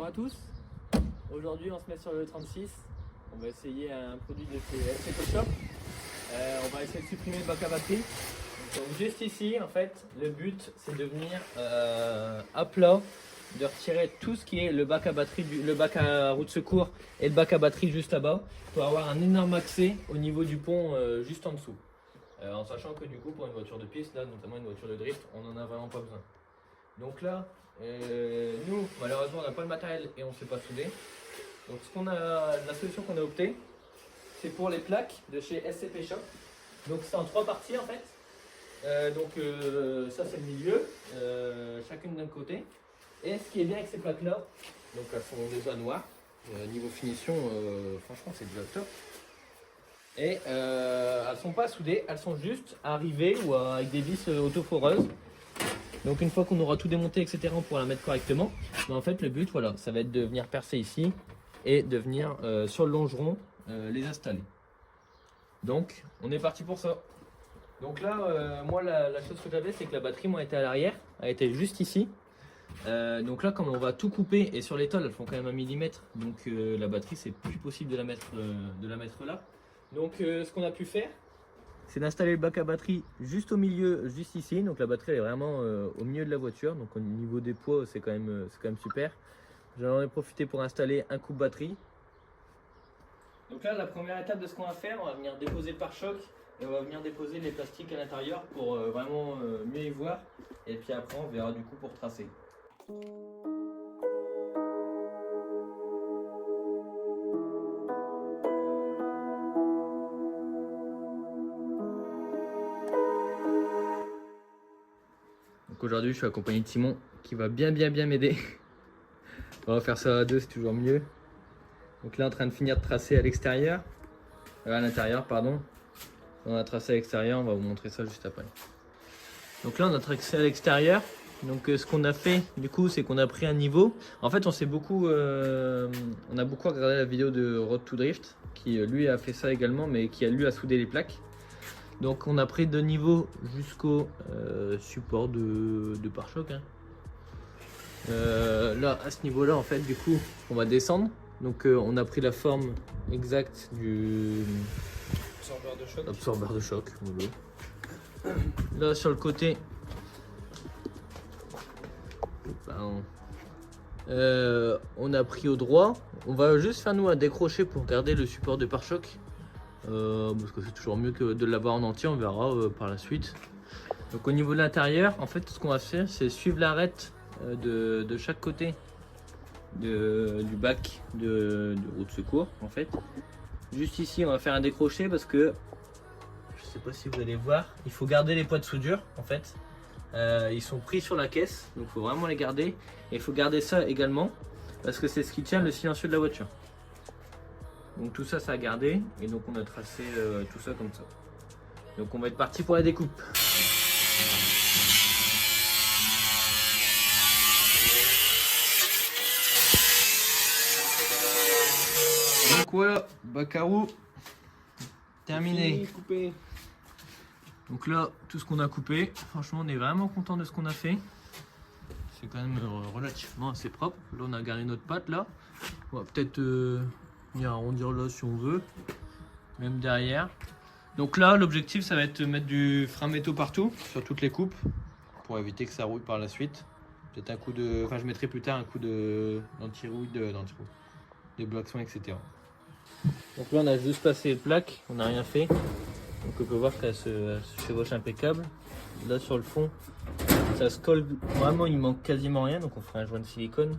à tous, aujourd'hui on se met sur le 36, on va essayer un produit de chez SCP Shop, on va essayer de supprimer le bac à batterie. Donc juste ici en fait le but c'est de venir à plat, de retirer tout ce qui est le bac à batterie, le bac à roue de secours et le bac à batterie juste là-bas pour avoir un énorme accès au niveau du pont juste en dessous. En sachant que du coup pour une voiture de piste, là, notamment une voiture de drift, on n'en a vraiment pas besoin. Donc là, nous malheureusement on n'a pas le matériel et on ne sait pas souder. Donc la solution qu'on a optée, c'est pour les plaques de chez SCP Shop. Donc c'est en 3 parties en fait. Ça c'est le milieu, chacune d'un côté. Et ce qui est bien avec ces plaques là, donc elles sont déjà noires. Niveau finition, franchement c'est déjà top. Et elles sont pas soudées, elles sont juste arrivées ou avec des vis autoforeuses. Donc une fois qu'on aura tout démonté, etc., on pourra la mettre correctement. Mais en fait le but, voilà, ça va être de venir percer ici et de venir sur le longeron les installer. Donc on est parti pour ça. Donc là, moi la chose que j'avais, c'est que la batterie moi était à l'arrière, elle était juste ici. Donc là, comme on va tout couper et sur les tôles elles font quand même 1 mm, donc la batterie c'est plus possible de la mettre là. Donc ce qu'on a pu faire, c'est d'installer le bac à batterie juste au milieu, juste ici. Donc la batterie elle est vraiment au milieu de la voiture, donc au niveau des poids c'est quand même super. J'en ai profité pour installer un coupe batterie. Donc là, la première étape de ce qu'on va faire, on va venir déposer le pare-choc et on va venir déposer les plastiques à l'intérieur pour vraiment mieux y voir. Et puis après on verra du coup pour tracer. Donc aujourd'hui je suis accompagné de Simon qui va bien m'aider. On va faire ça à deux, c'est toujours mieux. Donc là en train de finir de tracer à l'extérieur, à l'intérieur pardon. On a tracé à l'extérieur, on va vous montrer ça juste après. Donc là on a tracé à l'extérieur. Donc ce qu'on a fait du coup c'est qu'on a pris un niveau. En fait on a beaucoup regardé la vidéo de Road to Drift qui lui a fait ça également, mais qui a lui a soudé les plaques. Donc on a pris 2 niveaux jusqu'au support de pare-choc. Là à ce niveau là en fait du coup on va descendre. Donc on a pris la forme exacte du absorbeur de choc. Voilà. Là sur le côté, on a pris au droit. On va juste faire nous un décroché pour garder le support de pare-choc, parce que c'est toujours mieux que de l'avoir en entier. On verra par la suite. Donc au niveau de l'intérieur, en fait ce qu'on va faire c'est suivre l'arête de chaque côté du bac de roue de secours. En fait juste ici on va faire un décroché parce que je sais pas si vous allez voir, il faut garder les poids de soudure en fait. Ils sont pris sur la caisse, donc il faut vraiment les garder. Et il faut garder ça également parce que c'est ce qui tient le silencieux de la voiture. Donc tout ça, ça a gardé. Et donc on a tracé tout ça comme ça. Donc on va être parti pour la découpe. Donc voilà, bac à roue terminé. Coupé. Donc là, tout ce qu'on a coupé, franchement on est vraiment content de ce qu'on a fait. C'est quand même relativement assez propre. Là on a gardé notre patte là. On va peut-être venir arrondir là si on veut. Même derrière. Donc là l'objectif ça va être de mettre du frein métaux partout, sur toutes les coupes. Pour éviter que ça rouille par la suite. Peut-être un coup de... Enfin je mettrai plus tard un coup d'anti-rouille, des blocs-soins, etc. Donc là on a juste passé les plaques, on n'a rien fait. Donc on peut voir qu'elle se chevauche impeccable. Là sur le fond, ça se colle vraiment, il manque quasiment rien. Donc on fera un joint de silicone.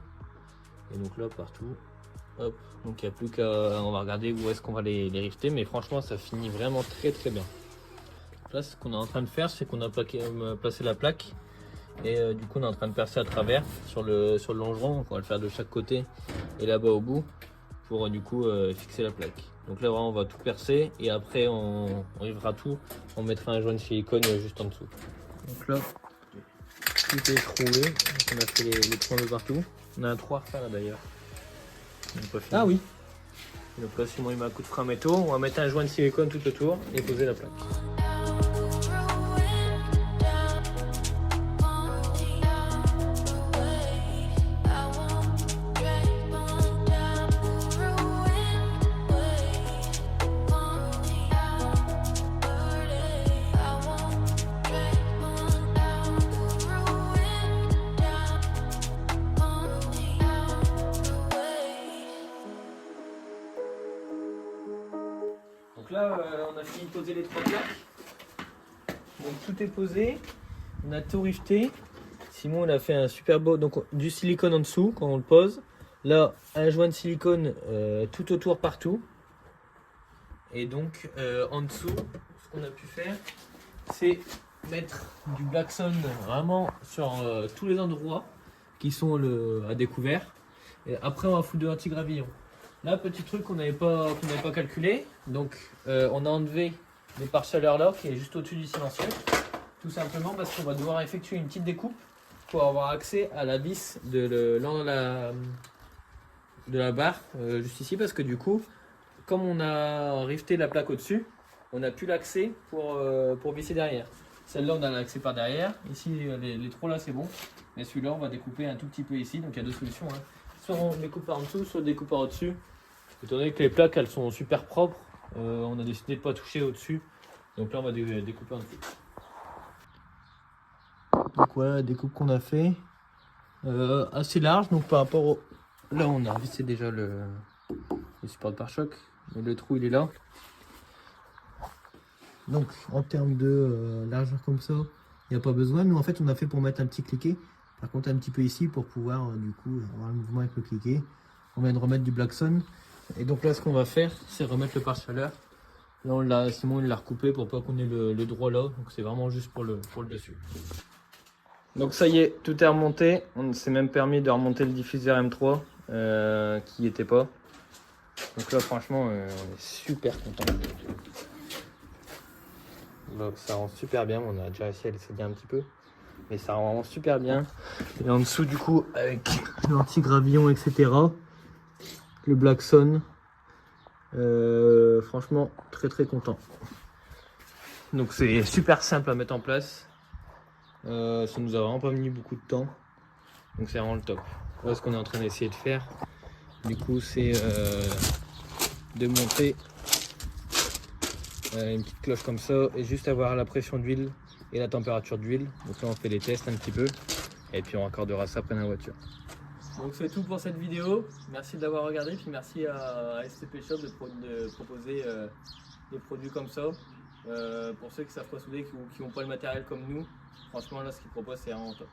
Et donc là partout, hop. Donc il n'y a plus qu'à, on va regarder où est-ce qu'on va les rifter. Mais franchement ça finit vraiment très bien. Là ce qu'on est en train de faire, c'est qu'on a placé la plaque. Et du coup on est en train de percer à travers sur le longeron. Donc on va le faire de chaque côté et là-bas au bout. Pour du coup fixer la plaque. Donc là vraiment on va tout percer et après on rivera tout, on mettra un joint de silicone juste en dessous. Donc là tout est trouvé, donc on a fait les points de partout. On a un 3 à refaire là d'ailleurs. Ah oui. Donc là Simon il met un coup de frein métaux, on va mettre un joint de silicone tout autour et poser la plaque. Donc là, on a fini de poser les 3 plaques. Donc tout est posé. On a tout rifté. Simon, il a fait un super beau, donc du silicone en dessous quand on le pose. Là, un joint de silicone tout autour partout. Et donc en dessous, ce qu'on a pu faire, c'est mettre du Blackson vraiment sur tous les endroits qui sont à découvert. Et après, on va foutre de l'anti-gravillon. Là, petit truc qu'on n'avait pas calculé. Donc, on a enlevé les pare-chaleurs là qui est juste au-dessus du silencieux. Tout simplement parce qu'on va devoir effectuer une petite découpe pour avoir accès à la vis de la barre juste ici, parce que du coup, comme on a rifté la plaque au-dessus, on n'a plus l'accès pour visser derrière. Celle-là, on a l'accès par derrière. Ici, les trous là, c'est bon. Mais celui-là, on va découper un tout petit peu ici. Donc, il y a deux solutions. Hein. Soit on découpe par en dessous, soit on découpe par au-dessus. Étant donné que les plaques, elles sont super propres, on a décidé de ne pas toucher au-dessus. Donc là, on va découper en dessous. Donc voilà la découpe qu'on a fait. Assez large. Donc par rapport au... Là, on a vissé déjà le support de pare-choc. Mais le trou, il est là. Donc en termes de largeur comme ça, il n'y a pas besoin. Nous en fait on a fait pour mettre un petit cliquet. Par contre un petit peu ici pour pouvoir du coup avoir le mouvement avec le cliquet. On vient de remettre du Blackson. Et donc là ce qu'on va faire c'est remettre le pare-chaleur. Là Simon il l'a recoupé pour pas qu'on ait le droit là. Donc c'est vraiment juste pour le dessus. Donc ça y est, tout est remonté. On s'est même permis de remonter le diffuseur M3 qui n'y était pas. Donc là franchement on est super content. Donc ça rend super bien, on a déjà réussi à l'essayer un petit peu, mais ça rend vraiment super bien. Et en dessous du coup avec l'anti-gravillon etc, le Blackson, franchement très content. Donc c'est super simple à mettre en place, ça nous a vraiment pas mis beaucoup de temps, donc c'est vraiment le top. Là ce qu'on est en train d'essayer de faire, du coup c'est de monter une petite cloche comme ça et juste avoir la pression d'huile et la température d'huile. Donc là on fait les tests un petit peu et puis on raccordera ça après dans la voiture. Donc c'est tout pour cette vidéo, merci d'avoir regardé, puis merci à STP Shop de proposer des produits comme ça. Pour ceux qui savent pas souder, qui n'ont pas le matériel comme nous, franchement là ce qu'ils proposent c'est vraiment top.